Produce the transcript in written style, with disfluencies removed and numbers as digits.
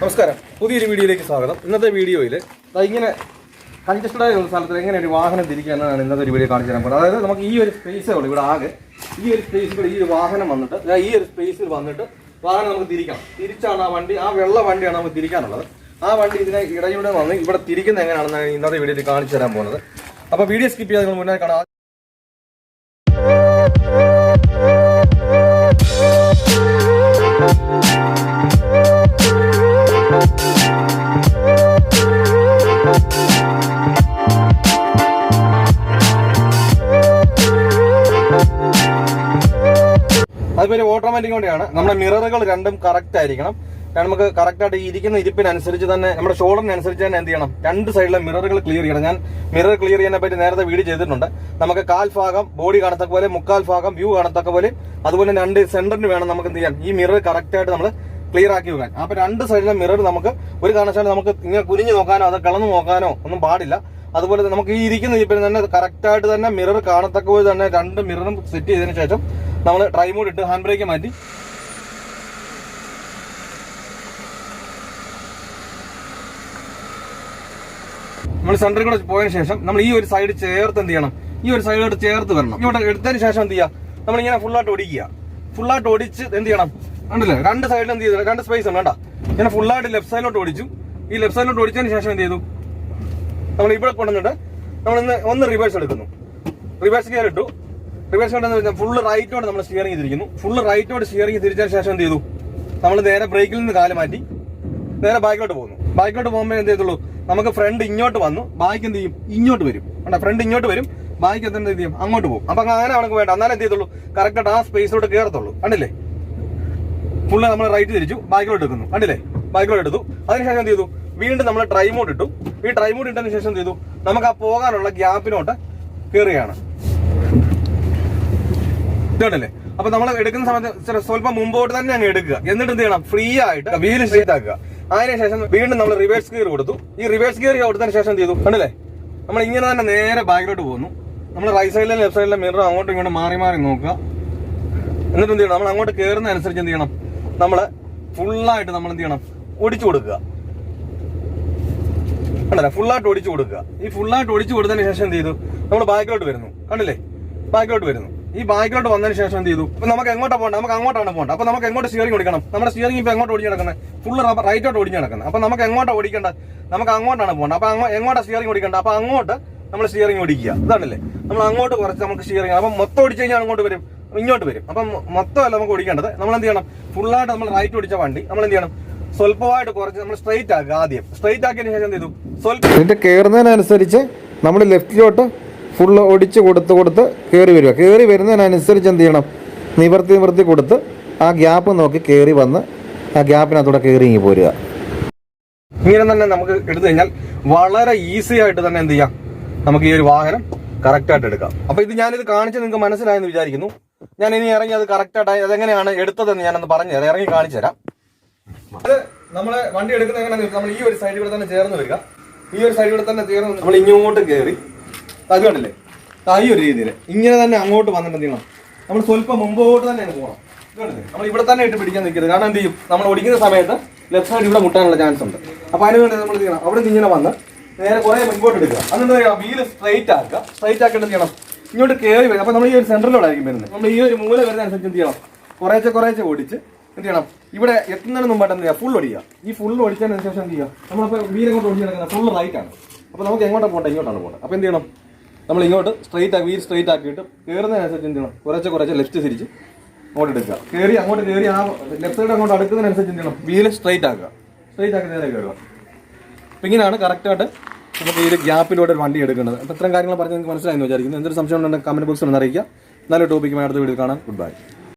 നമസ്കാരം, പുതിയൊരു വീഡിയോയിലേക്ക് സ്വാഗതം. ഇന്നത്തെ വീഡിയോയിൽ ഇങ്ങനെ കൺജസ്റ്റഡായ ഒരു സ്ഥലത്തിൽ എങ്ങനെ ഒരു വാഹനം തിരിക്കാനാണ് ഇന്നത്തെ ഒരു വീഡിയോ കാണിച്ചു തരാൻ പോകുന്നത്. അതായത് നമുക്ക് ഈ ഒരു സ്പേസേ ഉള്ളൂ ഇവിടെ ആകെ. ഈ ഒരു സ്പേസിൽ ഈ ഒരു വാഹനം വന്നിട്ട് ഈ ഒരു സ്പേസിൽ വന്നിട്ട് വാഹനം നമുക്ക് തിരിക്കണം. തിരിച്ചാണ് ആ വണ്ടി, ആ വെള്ള വണ്ടിയാണ് നമുക്ക് തിരിക്കാനുള്ളത്. ആ വണ്ടി ഇതിനെ ഇടയിലൂടെ വന്ന് ഇവിടെ തിരിക്കുന്നത് എങ്ങനെയാണെന്നാണ് ഇന്നത്തെ വീഡിയോയിൽ കാണിച്ചു തരാൻ പോകുന്നത്. അപ്പോൾ വീഡിയോ സ്കിപ്പ് ചെയ്യാതെ നിങ്ങൾ മുന്നേ കാണാം. അതുപോലെ ഓട്ടോമാറ്റിക് വണ്ടിയാണ്. നമ്മുടെ മിററുകൾ രണ്ടും കറക്റ്റ് ആയിരിക്കണം. നമുക്ക് കറക്റ്റായിട്ട് ഇരിക്കുന്ന ഇരിപ്പിനനുസരിച്ച് തന്നെ നമ്മുടെ ഷോൾഡറിനനുസരിച്ച് തന്നെ എന്ത് ചെയ്യണം, രണ്ട് സൈഡിലെ മിററുകൾ ക്ലിയർ ചെയ്യണം. ഞാൻ മിറർ ക്ലിയർ ചെയ്യാനെ പറ്റി നേരത്തെ വീഡിയോ ചെയ്തിട്ടുണ്ട്. നമുക്ക് കാൽ ഭാഗം ബോഡി കാണത്തക്ക പോലെ, മുക്കാൽ ഭാഗം വ്യൂ കാണത്തക്ക പോലെ, അതുപോലെ രണ്ട് സെന്ററിന് വേണം നമുക്ക് എന്ത് ചെയ്യാൻ, ഈ മിറർ കറക്റ്റായിട്ട് നമ്മൾ ക്ലിയർ ആക്കി വെക്കാൻ. അപ്പൊ രണ്ട് സൈഡിലെ മിറർ നമുക്ക് ഒരു കാരണവശാലും നമുക്ക് ഇങ്ങനെ കുനിഞ്ഞു നോക്കാനോ അത് കിളന്ന് നോക്കാനോ ഒന്നും പാടില്ല. അതുപോലെ നമുക്ക് ഈ ഇരിക്കുന്ന ഇരിപ്പിന് തന്നെ കറക്റ്റായിട്ട് തന്നെ മിറർ കാണത്തക്ക പോലെ തന്നെ രണ്ട് മിററും സെറ്റ് ചെയ്തതിനു ശേഷം നമ്മൾ ട്രൈ മോഡ് ഇട്ട് ഹാൻഡ് ബ്രേക്ക് മാറ്റി നമ്മൾ സെന്ററിൽ കൂടെ പോയതിനു ശേഷം നമ്മൾ ഈ ഒരു സൈഡ് ചേർത്ത് എന്ത് ചെയ്യണം, ഈ ഒരു സൈഡിലോട്ട് ചേർത്ത് വരണം. ഇവിടെ എടുത്തതിന് ശേഷം എന്ത് ചെയ്യുക, നമ്മളിങ്ങനെ ഫുള്ളായിട്ട് ഒടിക്കുക. ഫുള്ളായിട്ട് ഒടിച്ച് എന്ത് ചെയ്യണം, കണ്ടില്ലേ, രണ്ട് സൈഡിൽ എന്ത് ചെയ്തു, രണ്ട് സ്പേസ് ഉണ്ട് കേട്ടോ. ഇങ്ങനെ ഫുള്ളായിട്ട് ലെഫ്റ്റ് സൈഡിലോട്ട് ഒടിച്ചു. ഈ ലെഫ്റ്റ് സൈഡിലോട്ട് ഒടിച്ചതിന് ശേഷം എന്ത് ചെയ്തു, നമ്മൾ ഇവിടെ കൊണ്ടുവന്നിട്ട് നമ്മൾ ഒന്ന് റിവേഴ്സ് എടുക്കുന്നു. റിവേഴ്സ് ഗിയർ ഇട്ടു. റിവേഴ്സ് കൊണ്ടുവന്ന് ഫുള്ള് റൈറ്റോട് നമ്മൾ സ്റ്റിയറിംഗ് തിരിക്കുന്നു. ഫുള്ള് റൈറ്റോട് സ്റ്റിയറിംഗ് തിരിച്ചതിന് ശേഷം എന്ത് ചെയ്തു, നമ്മൾ നേരെ ബ്രേക്കിൽ നിന്ന് കാല് മാറ്റി നേരെ ബാക്കിലോട്ട് പോകുന്നു. ബാക്കിലോട്ട് പോകുമ്പോൾ എന്ത് ചെയ്തുള്ളൂ, നമുക്ക് ഫ്രണ്ട് ഇങ്ങോട്ട് വന്നു, ബാക്ക് എന്ത് ചെയ്യും, ഇങ്ങോട്ട് വരും. കണ്ടാ, ഫ്രണ്ട് ഇങ്ങോട്ട് വരും, ബാക്ക് എന്ത് ചെയ്യും, അങ്ങോട്ട് പോകും. അപ്പൊ അങ്ങനെ അവർക്ക് വേണ്ട, എന്നാലും എന്ത് ചെയ്തുള്ളൂ, കറക്റ്റായിട്ട് ആ സ്പേസിലോട്ട് കയറത്തുള്ളൂ. കണ്ടില്ലേ, ഫുള്ള് നമ്മൾ റൈറ്റ് തിരിച്ചു, ബാക്കിലോട്ട് എടുക്കുന്നു. കണ്ടില്ലേ, ബാക്കിലോട്ട് എടുത്തു. അതിനുശേഷം എന്ത് ചെയ്തു, വീണ്ടും നമ്മൾ ട്രൈ മോഡ് ഇട്ടു. ഈ ട്രൈ മോഡ് ഇട്ടതിന് ശേഷം എന്ത് ചെയ്തു, നമുക്ക് ആ പോകാനുള്ള ഗ്യാപ്പിനോട്ട് കയറുകയാണ്. ഇതുണ്ടല്ലേ. അപ്പൊ നമ്മൾ എടുക്കുന്ന സമയത്ത് സ്വല്പം മുമ്പോട്ട് തന്നെ അങ്ങ് എടുക്കുക. എന്നിട്ട് എന്ത് ചെയ്യണം, ഫ്രീ ആയിട്ട് വീല് സ്ട്രേറ്റ് ആക്കുക. അതിനുശേഷം വീണ്ടും നമ്മൾ റിവേഴ്സ് ഗിയർ കൊടുത്തു. ഈ റിവേഴ്സ് ഗിയർ കൊടുത്തതിന് ശേഷം എന്ത് ചെയ്തു, കണ്ടില്ലേ, നമ്മൾ ഇങ്ങനെ തന്നെ നേരെ ബാക്കിലോട്ട് പോകുന്നു. നമ്മൾ റൈറ്റ് സൈഡിലെ ലെഫ്റ്റ് സൈഡിലെ മിറർ അങ്ങോട്ടും ഇങ്ങോട്ടും മാറി മാറി നോക്കുക. എന്നിട്ട് എന്ത് ചെയ്യണം, നമ്മൾ അങ്ങോട്ട് കയറുന്ന അനുസരിച്ച് എന്ത് ചെയ്യണം, നമ്മള് ഫുള്ളായിട്ട് നമ്മൾ എന്ത് ചെയ്യണം, ഒടിച്ചു കൊടുക്കുക. കണ്ടല്ലേ, ഫുള്ളായിട്ട് ഒടിച്ചു കൊടുക്കുക. ഈ ഫുള്ളായിട്ട് ഒടിച്ചു കൊടുത്തതിന് ശേഷം എന്ത് ചെയ്തു, നമ്മൾ ബാക്കിലോട്ട് വരുന്നു. കണ്ടില്ലേ, ബാക്കിലോട്ട് വരുന്നു. ഈ ബാക്കിലോട്ട് വന്നതിന് ശേഷം എന്ത് ചെയ്തു, ഇപ്പൊ നമുക്ക് എങ്ങോട്ടാ പോകണ്ട, നമുക്ക് അങ്ങോട്ടാണ് പോകേണ്ടത്. അപ്പൊ നമുക്ക് എങ്ങോട്ട് സ്റ്റിയറിംഗ് ഓടിക്കണം, നമ്മുടെ സ്റ്റിയറിംഗ് ഇപ്പൊ എങ്ങോട്ട് ഓടിച്ച് നടക്കുന്നത്, ഫുള്ള് റൈറ്റോട്ട് ഓടിച്ച് നടക്കുന്നത്. അപ്പൊ നമുക്ക് എങ്ങോട്ടാ ഓടിക്കേണ്ടത്, നമുക്ക് അങ്ങോട്ടാണ് പോകേണ്ടത്. അപ്പൊ എങ്ങോട്ടാ സ്റ്റിയറിംഗ് ഓടിക്കേണ്ടത്, അപ്പൊ അങ്ങോട്ട് നമ്മൾ സ്റ്റിയറിംഗ് ഓടിക്കുക. ഇതാണല്ലേ, നമ്മൾ അങ്ങോട്ട് കുറച്ച് നമുക്ക് സ്റ്റിയറിംഗ്, അപ്പൊ മൊത്തം ഓടിച്ചു കഴിഞ്ഞാൽ അങ്ങോട്ട് വരും, ഇങ്ങോട്ട് വരും. അപ്പൊ മൊത്തമല്ല നമുക്ക് ഓടിക്കേണ്ടത്. നമ്മൾ എന്ത് ചെയ്യണം, ഫുള്ളായിട്ട് നമ്മൾ റൈറ്റ് ഓടിച്ച വണ്ടി നമ്മൾ എന്ത് ചെയ്യണം, സ്വല്പമായിട്ട് കുറച്ച് നമ്മൾ സ്ട്രൈറ്റ് ആക്കുക. ആദ്യം സ്ട്രൈറ്റ് ആക്കിയതിന് ശേഷം എന്ത് ചെയ്തു, സ്വല്പം ഇതിന്റെ കയറുന്നതിനനുസരിച്ച് നമ്മൾ ലെഫ്റ്റിലോട്ട് ഫുള്ള് ഒടിച്ച് കൊടുത്ത് കയറി വരിക. കയറി വരുന്നതിനനുസരിച്ച് എന്ത് ചെയ്യണം, നിവർത്തി കൊടുത്ത് ആ ഗ്യാപ്പ് നോക്കി കയറി വന്ന് ആ ഗ്യാപ്പിനകത്തൂടെ കയറി ഇങ്ങി പോരുക. ഇങ്ങനെ തന്നെ നമുക്ക് എടുത്തു കഴിഞ്ഞാൽ വളരെ ഈസി ആയിട്ട് തന്നെ എന്ത് ചെയ്യാം, നമുക്ക് ഈ ഒരു വാഹനം കറക്റ്റായിട്ട് എടുക്കാം. അപ്പൊ ഇത് ഞാനിത് കാണിച്ച് നിങ്ങൾക്ക് മനസ്സിലായെന്ന് വിചാരിക്കുന്നു. ഞാൻ ഇനി ഇറങ്ങി അത് കറക്റ്റായിട്ട് അതെങ്ങനെയാണ് എടുത്തതെന്ന് ഞാനൊന്ന് പറഞ്ഞു തരാം, ഇറങ്ങി കാണിച്ചു തരാം. അത് നമ്മള് വണ്ടി എടുക്കുന്നത് എങ്ങനെയാണെന്ന് നമ്മൾ ഈ ഒരു സൈഡിലൂടെ തന്നെ ചേർന്ന് വരിക. ഈ ഒരു സൈഡിലൂടെ തന്നെ ചേർന്ന് നമ്മൾ ഇങ്ങോട്ട് കയറി അത് കണ്ടില്ലേ, ഈ ഒരു രീതിയിൽ ഇങ്ങനെ തന്നെ അങ്ങോട്ട് വന്നിട്ട് എന്ത് ചെയ്യണം, നമ്മൾ സ്വല്പം മുമ്പോട്ട് തന്നെയാണ് പോകണം. ഇതുണ്ടല്ലേ, നമ്മൾ ഇവിടെ തന്നെ ഇട്ട് പിടിക്കാൻ നിൽക്കരുത്. കാരണം എന്ത് ചെയ്യും, നമ്മൾ ഓടിക്കുന്ന സമയത്ത് ലെഫ്റ്റ് സൈഡ് ഇവിടെ മുട്ടാനുള്ള ചാൻസ് ഉണ്ട്. അപ്പൊ അതിനുവേണ്ടി നമ്മൾ എന്ത് ചെയ്യണം, അവിടെ നിന്ന് ഇങ്ങനെ വന്ന് നേരെ കുറെ മുൻപോട്ട് എടുക്കുക. അതെന്താ പറയുക, വീല് സ്ട്രൈറ്റ് ആക്കുക. സ്ട്രൈറ്റ് ആക്കിയിട്ട് എന്ത് ചെയ്യണം, ഇങ്ങോട്ട് കയറി വരും. അപ്പൊ നമ്മൾ ഈ ഒരു സെന്ററിലോടായിരിക്കും വരുന്നത്. നമ്മൾ ഈ ഒരു മൂല വരുന്നതനുസരിച്ച് എന്ത് ചെയ്യണം, കുറേശ്ശെ ഓടിച്ച് എന്ത് ചെയ്യണം, ഇവിടെ എത്തുന്നതിന് മുമ്പായിട്ട് എന്ത് ചെയ്യുക, ഫുൾ ഒടിക്കുക. ഈ ഫുൾ ഒടിച്ചതിന് ശേഷം എന്ത് ചെയ്യുക, നമ്മളിപ്പോൾ വീലങ്ങോട്ട് ഓടിച്ച് നടക്കുന്നത് ഫുൾ റൈറ്റ് ആണ്. അപ്പോൾ നമുക്ക് എങ്ങോട്ടാണ് പോകേണ്ടത്, ഇങ്ങോട്ടാണ് പോകേണ്ടത്. അപ്പോൾ എന്ത് ചെയ്യണം, നമ്മൾ ഇങ്ങോട്ട് വീൽ സ്ട്രൈറ്റ് ആക്കിയിട്ട് കയറുന്നതിനനുസരിച്ച് എന്ത് ചെയ്യണം, കുറച്ച് ലെഫ്റ്റ് തിരിച്ച് അങ്ങോട്ട് എടുക്കുക. അങ്ങോട്ട് കയറി ആ ലെഫ്റ്റ് സൈഡ് അങ്ങോട്ട് അടുക്കുന്നതിനനുസരിച്ച് എന്ത് ചെയ്യണം, വീല് സ്ട്രൈറ്റ് ആക്കുക. സ്ട്രൈറ്റ് ആക്കി നേരെ കയറുക. അപ്പം ഇങ്ങനെയാണ് കറക്റ്റായിട്ട് നമുക്ക് ഈ ഒരു ഗ്യാപ്പിലൂടെ ഒരു വണ്ടി എടുക്കേണ്ടത്. അപ്പോൾ ഇത്രയും കാര്യങ്ങൾ പറഞ്ഞ് നിങ്ങൾക്ക് മനസ്സിലായെന്ന് വിചാരിക്കുന്നു. എന്തൊരു സംശയം ഉണ്ടെങ്കിൽ കമന്റ് ബോക്സിൽ ഒന്ന് അറിയിക്കുക. നല്ലൊരു ടോപ്പിക്കുമായി അടുത്ത വീഡിയോ കാണാം. Good bye.